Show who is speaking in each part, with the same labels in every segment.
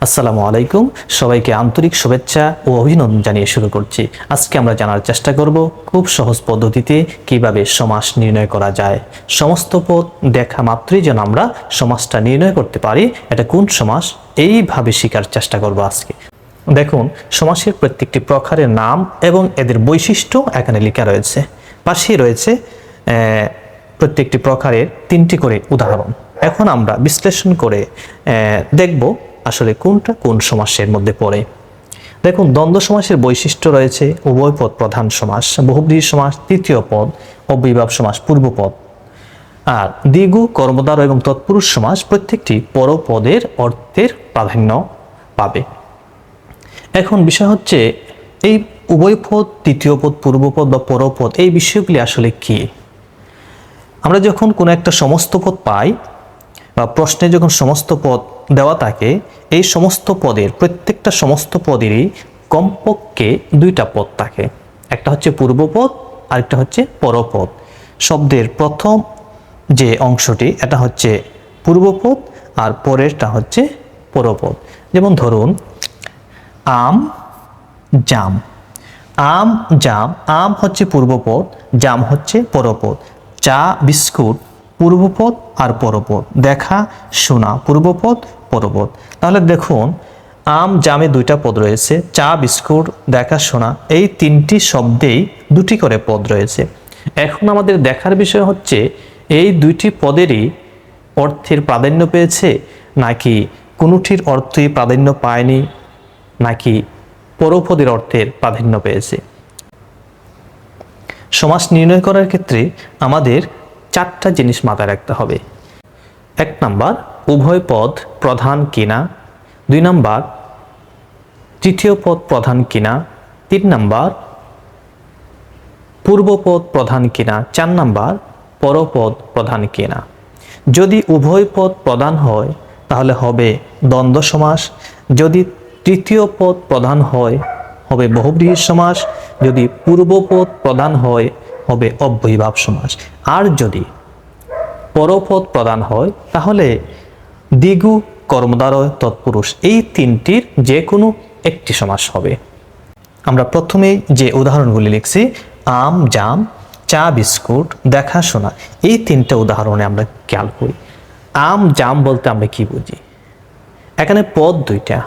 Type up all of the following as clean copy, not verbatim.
Speaker 1: আসসালামু আলাইকুম। সবাইকে আন্তরিক শুভেচ্ছা ও অভিনন্দন জানিয়ে শুরু করছি। আজকে আমরা জানার চেষ্টা করব খুব সহজ পদ্ধতিতে কিভাবে সমাস নির্ণয় করা যায়। সমস্ত পদ দেখা মাত্রই যেন আমরা সমাসটা নির্ণয় করতে পারি এটা কোন সমাস, এইভাবে শেখার চেষ্টা করব আজকে। দেখুন, সমাসের প্রত্যেকটি প্রকারের নাম এবং এদের বৈশিষ্ট্য এখানে লেখা রয়েছে। পাশেই রয়েছে প্রত্যেকটি প্রকারের 3টি করে উদাহরণ। এখন আমরা বিশ্লেষণ করে দেখব আসলে কোনটা কোন সমাসের মধ্যে পড়ে। দেখুন, দ্বন্দ্ব সমাসের বৈশিষ্ট্য রয়েছে উভয় পদ প্রধান সমাস, বহুব্রীহি সমাস তৃতীয় পদ, অব্যয়ীভাব সমাস পূর্ব পদ, আর দ্বিগু, কর্মধারয় এবং তৎপুরুষ সমাস প্রত্যেকটি পরপদের অর্থের প্রাধান্য পাবে। এখন বিষয় হচ্ছে এই উভয় পদ, তৃতীয় পদ, পূর্বপদ বা পরপদ, এই বিষয়গুলি আসলে কি? আমরা যখন কোনো একটা সমস্ত পদ পাই বা প্রশ্নে যখন সমস্ত পদ দেওয়া থাকে, এই সমস্ত পদের প্রত্যেকটা সমস্ত পদেরই কমপক্ষে 2টা পদ থাকে। একটা হচ্ছে পূর্বপদ, আরেকটা হচ্ছে পরপদ। শব্দের প্রথম যে অংশটি এটা হচ্ছে পূর্বপদ আর পরেরটা হচ্ছে পরপদ। যেমন ধরুন, আম জাম। আম জাম, আম হচ্ছে পূর্বপদ, জাম হচ্ছে পরপদ। চা বিস্কুট পূর্বপদ আর পরপদ। দেখা শোনা পূর্বপদ পরপদ। তাহলে দেখুন, আম জামে 2টা পদ রয়েছে, চা বিস্কুট দেখা শোনা এই 3টি শব্দেই 2টি করে পদ রয়েছে। এখন আমাদের দেখার বিষয় হচ্ছে এই 2টি পদেরই অর্থের প্রাধান্য পেয়েছে নাকি কোনোটির অর্থই প্রাধান্য পায়নি, নাকি পরপদের অর্থের প্রাধান্য পেয়েছে। সমাস নির্ণয় করার ক্ষেত্রে আমাদের 4টা জিনিস মাথায় রাখতে হবে। 1 নাম্বার, উভয় পদ প্রধান কিনা। 2 নাম্বার, তৃতীয় পদ প্রধান কিনা। 3 নাম্বার, পূর্বপদ প্রধান কিনা। 4 নাম্বার, পরপদ প্রধান কিনা। যদি উভয় পদ প্রধান হয় তাহলে হবে দ্বন্দ্ব সমাস। যদি তৃতীয় পদ প্রধান হয় হবে বহুব্রীহি সমাস। যদি পূর্বপদ প্রধান হয় হবে অব্যয়ীভাব সমাস। আর যদি পরপদ প্রধান হয় তাহলে দ্বিগু, কর্মধারয়, তৎপুরুষ এই 3টির যে কোনো একটি সমাস হবে। আমরা প্রথমেই যে উদাহরণগুলি লিখছি, আম জাম, চা বিস্কুট, দেখা শোনা, এই 3টা উদাহরণে আমরা খেয়াল করি। আম জাম বলতে আমরা কি বুঝি? এখানে পদ 2টা,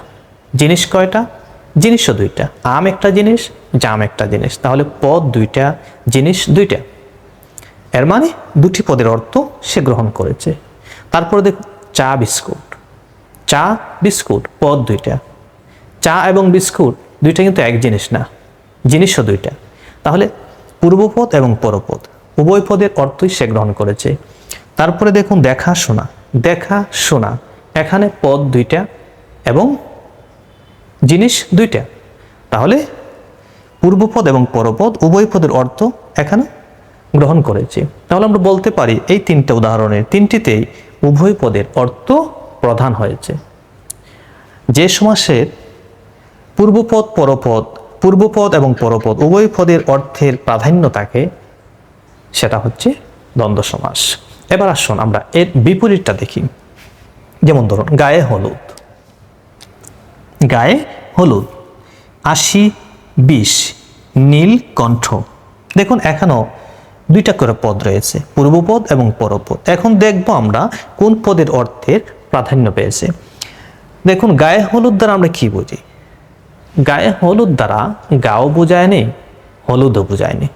Speaker 1: জিনিস কয়টা? জিনিসও 2টা। আম একটা জিনিস, জাম একটা জিনিস, তাহলে পদ 2টা, জিনিস 2টা। এর মানে 2টি পদের অর্থ সে গ্রহণ করেছে। তারপরে দেখুন, চা বিস্কুট। চা বিস্কুট পদ 2টা। চা এবং বিস্কুট 2টা কিন্তু এক জিনিস না, জিনিসও 2টা। তাহলে পূর্বপদ এবং পরপদ উভয় পদের অর্থই সে গ্রহণ করেছে। তারপরে দেখুন, দেখা শোনা। দেখা শোনা এখানে পদ 2টা এবং জিনিস 2টা। তাহলে পূর্বপদ এবং পরপদ উভয় পদের অর্থ এখানে গ্রহণ করেছে। তাহলে আমরা বলতে পারি এই 3টা উদাহরণের 3টিতেই উভয় পদের অর্থ প্রধান হয়েছে। যে সমাসের পূর্বপদ পরপদ, পূর্বপদ এবং পরপদ উভয় পদের অর্থের প্রাধান্য থাকে সেটা হচ্ছে দ্বন্দ্ব সমাস। এবার আসুন আমরা এর বিপরীতটা দেখি। যেমন ধরুন, গায়ে হলুদ। গায়ে হলুদ, 80 20, নীল কণ্ঠ। দেখুন, এখানেও 2টা করে পদ রয়েছে, পূর্বপদ এবং পরপদ। এখন দেখব আমরা কোন পদের অর্থের প্রাধান্য পেয়েছে। দেখুন, গায়ে হলুদ দ্বারা আমরা কি বুঝি? গায়ে হলুদ দ্বারা গাও বোঝায়নি, হলুদও বোঝায়নি।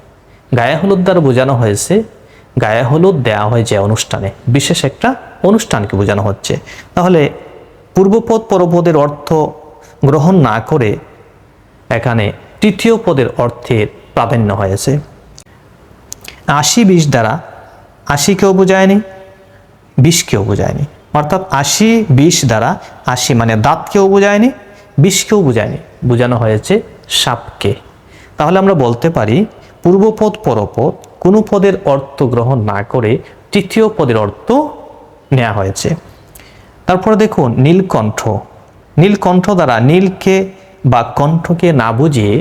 Speaker 1: গায়ে হলুদ দ্বারা বোঝানো হয়েছে গায়ে হলুদ দেওয়া হয় যে অনুষ্ঠানে, বিশেষ একটা অনুষ্ঠানকে বোঝানো হচ্ছে। তাহলে পূর্বপদ পরপদের অর্থ গ্রহণ না করে এখানে তৃতীয় পদের অর্থের প্রাধান্য হয়েছে। 80 20 দ্বারা 80কেও বোঝায়নি, 20কেও বোঝায়নি। অর্থাৎ 80 20 দ্বারা 80 মানে দাঁতকেও বোঝায়নি, 20কেও বোঝায়নি, বোঝানো হয়েছে সাপকে। তাহলে আমরা বলতে পারি পূর্বপদ পরপদ কোনো পদের অর্থ গ্রহণ না করে তৃতীয় পদের অর্থ নেওয়া হয়েছে। তারপরে দেখুন, নীলকণ্ঠ। নীলকণ্ঠ দ্বারা নীলকে বা কণ্ঠকে না বুঝিয়ে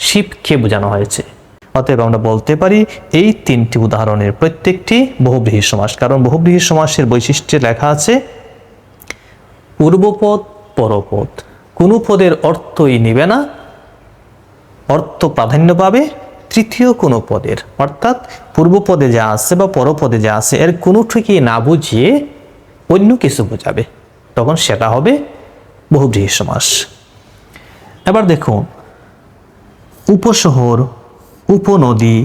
Speaker 1: শিবকে বোঝানো হয়েছে। অতএব আমরা বলতে পারি এই 3টি উদাহরণের প্রত্যেকটি বহুব্রীহি সমাস। কারণ বহুব্রীহি সমাসের বৈশিষ্ট্যে লেখা আছে পূর্বপদ পরপদ। কোনো পদের অর্থই নিবে না, অর্থ প্রাধান্য পাবে তৃতীয় কোনো পদের, অর্থাৎ পূর্বপদে যা আছে বা পরপদে যা আছে এর কোনোটিকে না বুঝিয়ে অন্য কিছু বোঝাবে, তখন সেটা হবে বহুব্রীহি সমাস। এবার দেখুন, উপশহর, উপনদী,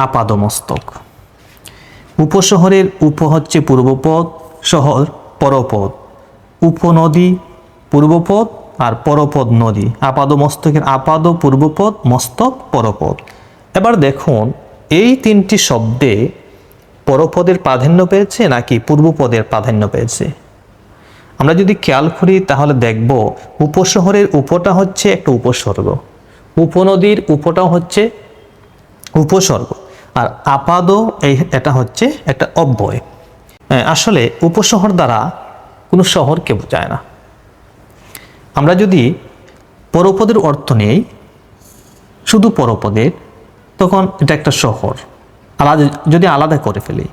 Speaker 1: আপাদমস্তক। উপশহরের উপ হচ্ছে পূর্বপদ, শহর পরপদ, উপনদী পূর্বপদ আর পরপদ নদী। আপাদমস্তকের আপাদ পূর্বপদ, মস্তক পরপদ। এবার দেখুন, এই তিনটি শব্দে পরপদের প্রাধান্য পেয়েছে নাকি পূর্বপদের প্রাধান্য পেয়েছে? আমরা যদি খেয়াল করি তাহলে দেখব উপশহরের উপটা হচ্ছে একটা উপসর্গ, উপনদীর উপটা হচ্ছে উপসর্গ, আর আপাদ এটা হচ্ছে একটা অব্যয়। আসলে উপশহর দ্বারা কোনো শহরকে বোঝায় না। আমরা যদি পরপদের অর্থ নেই শুধু পরপদের, তখন এটা একটা শহর, যদি আলাদা করে ফেলি।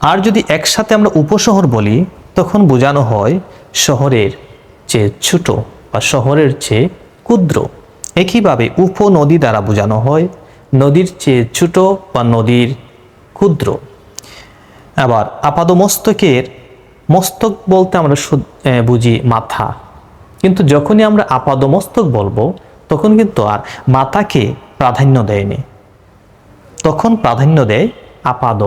Speaker 1: আর যদি একসাথে আমরা উপশহর বলি তখন বোঝানো হয় শহরের চেয়ে ছোট বা শহরের চেয়ে ক্ষুদ্র। একইভাবে উপনদী দ্বারা বোঝানো হয় নদীর চেয়ে ছোট বা নদীর ক্ষুদ্র। আবার আপাদমস্তকের মস্তক বলতে আমরা বুঝি মাথা, কিন্তু যখনই আমরা আপাদমস্তক বলবো তখন কিন্তু আর মাথাকে প্রাধান্য দেয়নি, তখন প্রাধান্য দেয় আপাদ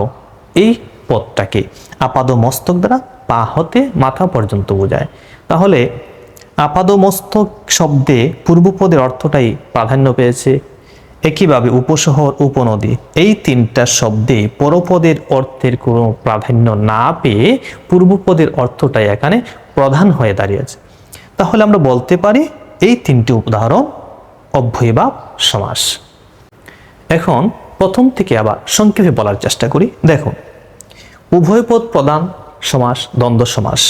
Speaker 1: এই পদটাকে। আপাদমস্তক দ্বারা পা হতে মাথা পর্যন্ত বোঝায়। তাহলে আপাদমস্তক শব্দে পূর্বপদের অর্থটাই প্রাধান্য পেয়েছে। একইভাবে উপশহর, উপনদী এই তিনটা শব্দে পরপদের অর্থের কোনো প্রাধান্য না পেয়ে পূর্বপদের অর্থটাই এখানে প্রধান হয়ে দাঁড়িয়েছে। তাহলে আমরা বলতে পারি এই তিনটি উদাহরণ অব্যয়ীভাব সমাস। এখন প্রথম থেকে আবার সংক্ষেপে বলার চেষ্টা করি। দেখুন, উভয়পদ প্রধান সমাস দ্বন্দ্ব সমাস,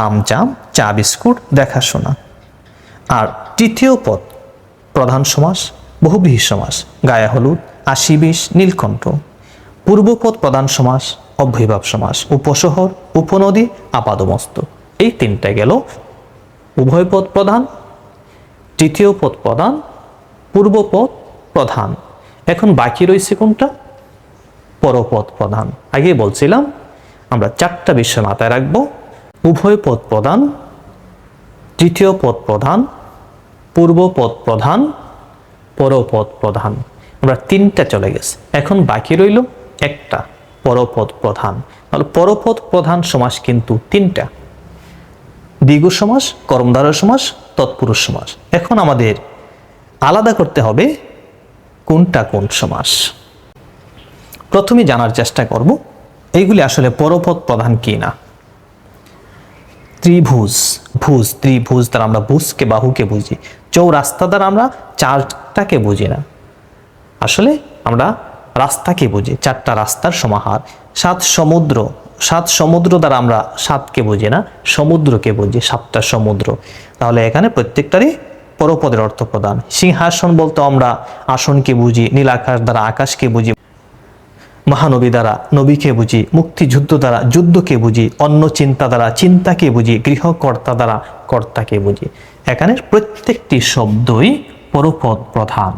Speaker 1: আম জাম চা বিস্কুট দেখাশোনা। আর তৃতীয় পদ প্রধান সমাস বহুব্রীহি সমাস, গায়ে হলুদ, 80-20 নীলকণ্ঠ। পূর্বপদ প্রধান সমাস অব্যয়ীভাব সমাস, উপশহর, উপনদী, আপাদমস্তক। এই তিনটা গেল উভয়পদ প্রধান, তৃতীয় পদ প্রধান, পূর্বপদ প্রধান। এখন বাকি রয়েছে কোনটা? পরপদ প্রধান। আগে বলছিলাম আমরা চারটা বিষয় মাথায় রাখবো: উভয়পদ প্রধান, তৃতীয় পদ প্রধান, পূর্বপদ প্রধান, পরপদ প্রধান। আমরা তিনটা চলে গেছে, এখন বাকি রইল একটা, পরপদ প্রধান। তাহলে পরপদ প্রধান সমাস কিন্তু তিনটা: দ্বিগু সমাস, কর্মধারয় সমাস, তৎপুরুষ সমাস। এখন আমাদের আলাদা করতে হবে কোনটা কোন সমাস। প্রথমে জানার চেষ্টা করব এইগুলি আসলে পরপদ প্রধান কি না। ত্রিভুজ, ভুজ, ত্রিভুজ দ্বারা আমরা ভুজকে বাহুকে বুঝি। চৌরাস্তা দ্বারা আমরা চারটাকে বুঝি না, আসলে আমরা রাস্তাকে বুঝি, চারটা রাস্তার সমাহার। সাত সমুদ্র, সাত সমুদ্র দ্বারা আমরা সাতকে বুঝি না, সমুদ্রকে বুঝি, সাতটা সমুদ্র। তাহলে এখানে প্রত্যেকটারই পরপদের অর্থ প্রদান। সিংহাসন বলতে আমরা আসনকে বুঝি, নীল আকাশ দ্বারা আকাশকে বুঝি, মহানবী দ্বারা নবীকে বুঝি, মুক্তিযুদ্ধ দ্বারা যুদ্ধকে বুঝি, অন্য চিন্তা দ্বারা চিন্তাকে বুঝি, গৃহকর্তা দ্বারা কর্তাকে বুঝি। এখানে প্রত্যেকটি শব্দই পরপদ প্রধান,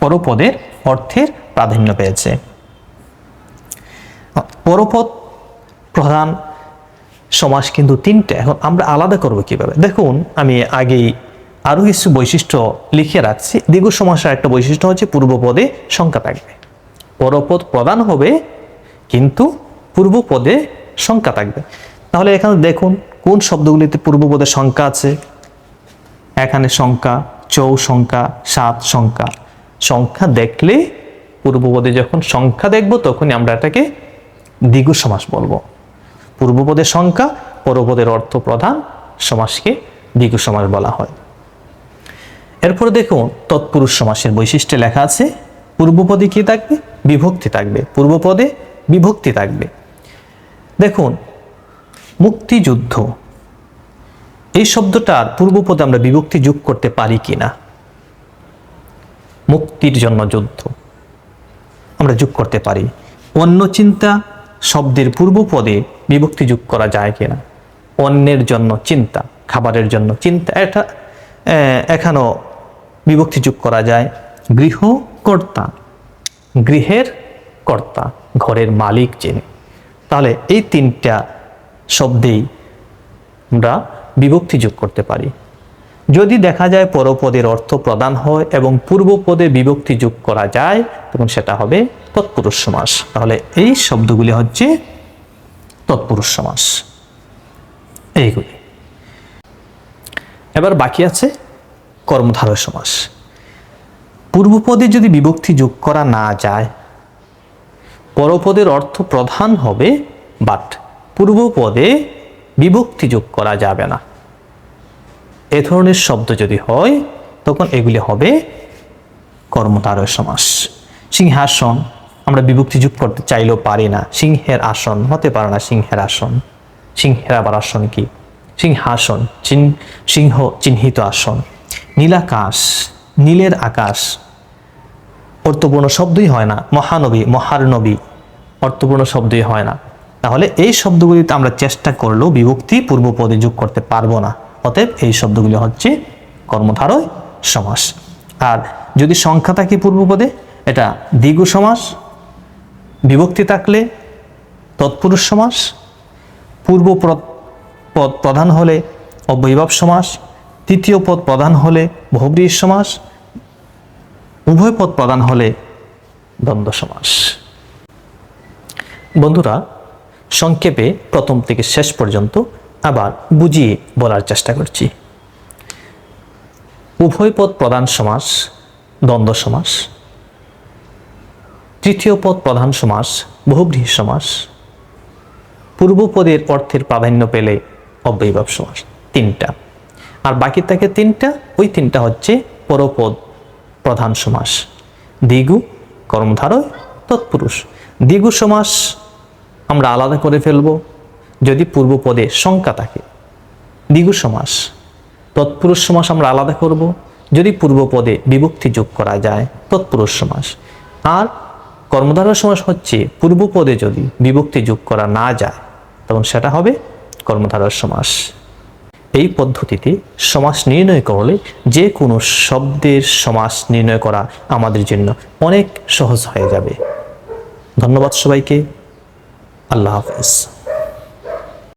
Speaker 1: পরপদের অর্থের প্রাধান্য পেয়েছে। পরপদ প্রধান সমাস কিন্তু তিনটা। এখন আমরা আলাদা করব কিভাবে? দেখুন, আমি আগেই আরো কিছু বৈশিষ্ট্য লিখে রাখছি। দ্বিগু সমাসের একটা বৈশিষ্ট্য হচ্ছে পূর্বপদে সংখ্যা থাকবে। পরপদ প্রধান হবে কিন্তু পূর্বপদে সংখ্যা থাকবে। তাহলে এখানে দেখুন কোন শব্দগুলিতে পূর্বপদে সংখ্যা আছে। এখানে সংখ্যা, চৌ সংখ্যা, সাত সংখ্যা। সংখ্যা দেখলে পূর্বপদে যখন সংখ্যা দেখব তখনই আমরা এটাকে দ্বিগু সমাস বলবো। পূর্বপদের সংখ্যা, পরপদের অর্থ প্রধান সমাসকে দ্বিগু সমাস বলা হয়। এরপরে দেখুন তৎপুরুষ সমাসের বৈশিষ্ট্যে লেখা আছে পূর্বপদে কি থাকবে? বিভক্তি থাকবে। পূর্বপদে বিভক্তি থাকবে। দেখুন, মুক্তিযুদ্ধ এই শব্দটার পূর্বপদে আমরা বিভক্তি যোগ করতে পারি কিনা? মুক্তির জন্য যুদ্ধ আমরা যোগ করতে পারি। অন্য চিন্তা শব্দের পূর্বপদে বিভক্তি যোগ করা যায় কিনা? অন্যের জন্য চিন্তা, খাবারের জন্য চিন্তা, এটা এখানেও বিভক্তি যোগ করা যায়। গৃহকর্তা, গৃহের কর্তা, ঘরের মালিক যিনি। তাহলে এই তিনটা শব্দেই আমরা বিভক্তি যোগ করতে পারি। যদি দেখা যায় পরপদের অর্থ প্রদান হয় এবং পূর্বপদে বিভক্তি যোগ করা যায়, তখন সেটা হবে তৎপুরুষ সমাস। তাহলে এই শব্দগুলি হচ্ছে তৎপুরুষ সমাস। এইগুলি। এবার বাকি আছে কর্মধারয় সমাস। পূর্বপদে যদি বিভক্তি যোগ করা না যায়, পরপদের অর্থ প্রধান হবে, বাট পূর্বপদে বিভক্তি যোগ করা যাবে না। এ ধরনের শব্দ যদি হয়, তখন এগুলি হবে কর্মধারয় সমাস। সিংহাসন আমরা বিভক্তি যোগ করতে চাইলেও পারি না। সিংহের আসন হতে পারে না, সিংহের আসন। সিংহের আবার আসন কি? সিংহাসন, সিংহ চিহ্নিত আসন। নীলাকাশ, নীলের আকাশ অর্থপূর্ণ শব্দই হয় না। মহানবী, মহানবী অর্থপূর্ণ শব্দই হয় না। তাহলে এই শব্দগুলিতে আমরা চেষ্টা করলেও বিভক্তি পূর্বপদে যোগ করতে পারবো না। অতএব এই শব্দগুলি হচ্ছে কর্মধারয় সমাস। আর যদি সংখ্যা থাকে পূর্বপদে, এটা দ্বিগু সমাস। বিভক্তি থাকলে তৎপুরুষ সমাস। পূর্ব পদ প্রধান হলে অব্যয়ীভাব সমাস। তৃতীয় পদ প্রধান হলে বহুব্রীহি সমাস। উভয় পদ প্রধান হলে দ্বন্দ্ব সমাস। বন্ধুরা, সংক্ষেপে প্রথম থেকে শেষ পর্যন্ত আবার বুঝিয়ে বলার চেষ্টা করছি। উভয় পদ প্রধান সমাস দ্বন্দ্ব সমাস। তৃতীয় পদ প্রধান সমাস বহুব্রীহি সমাস। পূর্বপদের অর্থের প্রাধান্য পেলে অব্যয়ীভাব সমাস। তিনটা। আর বাকি থাকে তিনটা। ওই তিনটা হচ্ছে পরপদ প্রধান সমাস, দ্বিগু, কর্মধারয়, তৎপুরুষ। দ্বিগু সমাস আমরা আলাদা করে ফেলব যদি পূর্বপদে সংখ্যা থাকে। দ্বিগু সমাস। তৎপুরুষ সমাস আমরা আলাদা করব যদি পূর্বপদে বিভক্তি যোগ করা যায়, তৎপুরুষ সমাস। আর কর্মধারয় সমাস হচ্ছে পূর্বপদে যদি বিভক্তি যোগ করা না যায়, তখন সেটা হবে কর্মধারয় সমাস। এই পদ্ধতিতে সমাস নির্ণয় করলে যে কোনো শব্দের সমাস নির্ণয় করা আমাদের জন্য অনেক সহজ হয়ে যাবে। ধন্যবাদ সবাইকে। আল্লাহ হাফেজ।